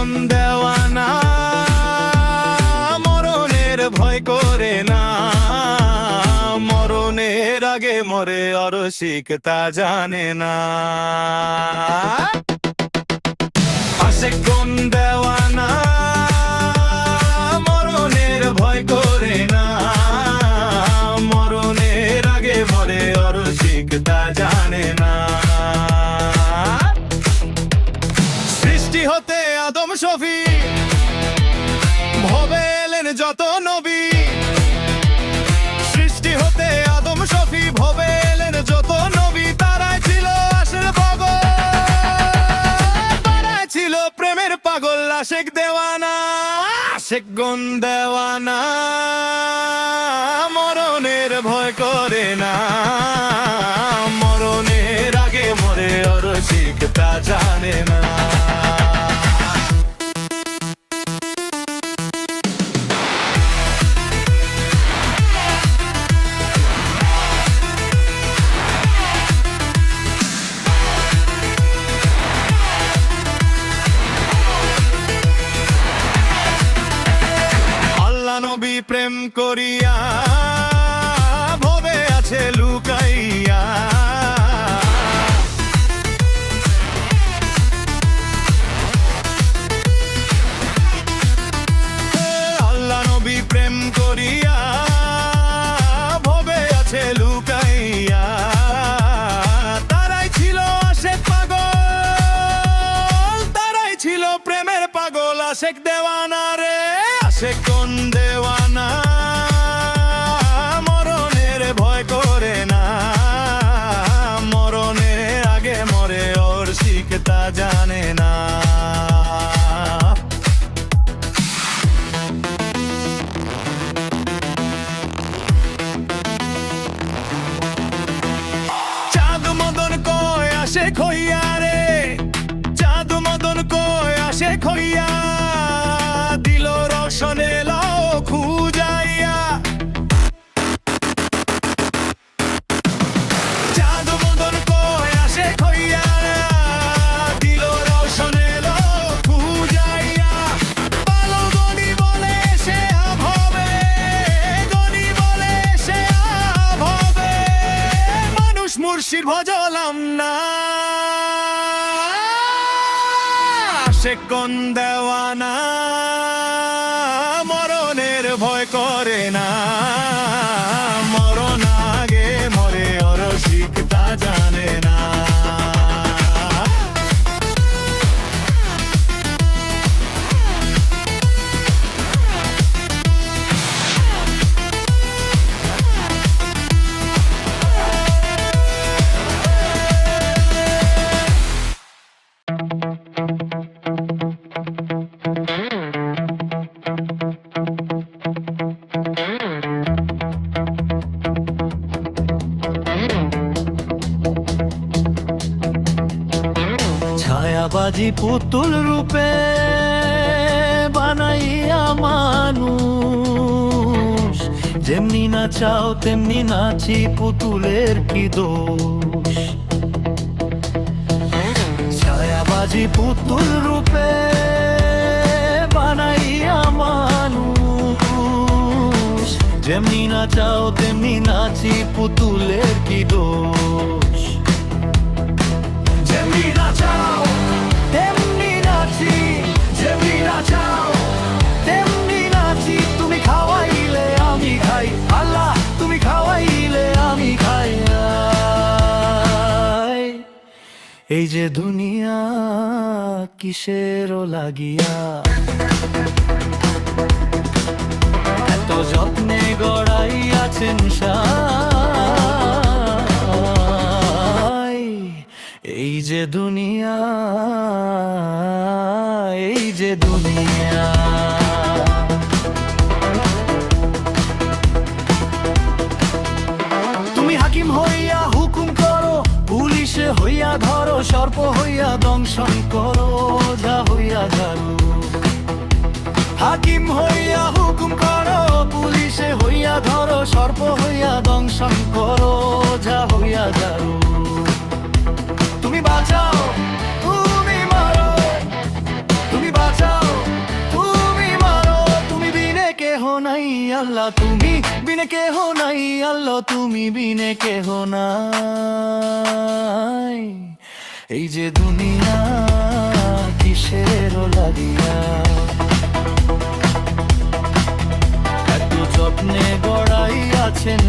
কোন দেওয়ানা মরণের ভয় করে না, মরণের আগে মরে অরসিক তা জানে না। আশিক কোন দেওয়ানা মরণের ভয় করে না, মরণের আগে মরে অরসিক তা জানে না। সৃষ্টি হতে আদম শফি ভবে এলেন যত নবী, সৃষ্টি হতে আদম শফি ভবে এলেন যত নবী, তারাই ছিল আশের পাগল, তারাই ছিল প্রেমের পাগল। আশিক দেওয়ানা, আশিক কোন দেওয়ানা মরণের ভয় করে না, মরণের আগে মরে অরসিক তা জানে না। নবী প্রেম করিয়া ভবে আছে লুকাইয়া, আল্লাহ নবী প্রেম করিয়া ভবে আছে লুকাইয়া, তারাই ছিল আশিক পাগল, তারাই ছিল প্রেমের পাগল। আশিক দেওয়ানা রে, আশিক কোন দেওয়ানা মরণের ভয় করে না, মরণের আগে মরে অরসিক তা জানে না। চাঁদ মদন কয় আশিক হইয়া রে, চাঁদ মদন কয় আশিক হইয়া, দিল রোশনে লাও খুঁজাইয়া, চাঁদ মদন কয় আশিক হইয়া, দিল রোশনে লাও খুঁজাইয়া, পালো গনি বলে সে আভবে, গনি বলে সে আভবে, মানুষ মুর্শিদ ভজলাম না। আশিক কোন দেওয়ানা মরণের ভয় করে না, মরণ আগে মরে অরসিক তা জানে না। ছায়াবাজি পুতুল রূপে বানাইয়া মানুষ, যেমনি নাচাও তেমনি নাচি, পুতুলের কি দোষ। ছায়াবাজি পুতুল রূপে বানাইয়া মানুষ, যেমনি নাচাও তেমনি নাচি, পুতুলের কি দোষ। যেমনি নাচাও তেমনি নাচি, যেমনি নাচাও তেমনি নাচি, তুমি খাওয়াইলে আমি খাই, আল্লাহ তুমি খাওয়াইলে আমি খাই। এই যে দুনিয়া কিসের লাগিয়া, এত যত্নে গড়াইয়াছেন সাই। এই যে দুনিয়া, এই যে দুনিয়া, তুমি হাকিম হইয়া হুকুম করো, পুলিশে হইয়া ধরো, সর্প হইয়া দংশন করো, যা হইয়া ঝাড়ু। হাকিম হইয়া হুকুম করো, পুলিশে হইয়া ধরো, সর্প হইয়া দংশন করো, যা হইয়া ঝাড়ু। তুমি বাঁচাও, তুমি মারো, তুমি বাঁচাও, আল্লাহ তুমি বিনে কেহ নাই, আল্লাহ তুমি বিনে কেহ নাই। এই যে দুনিয়া কিসের লাগিয়া, এত যত্নে গড়াইয়াছেন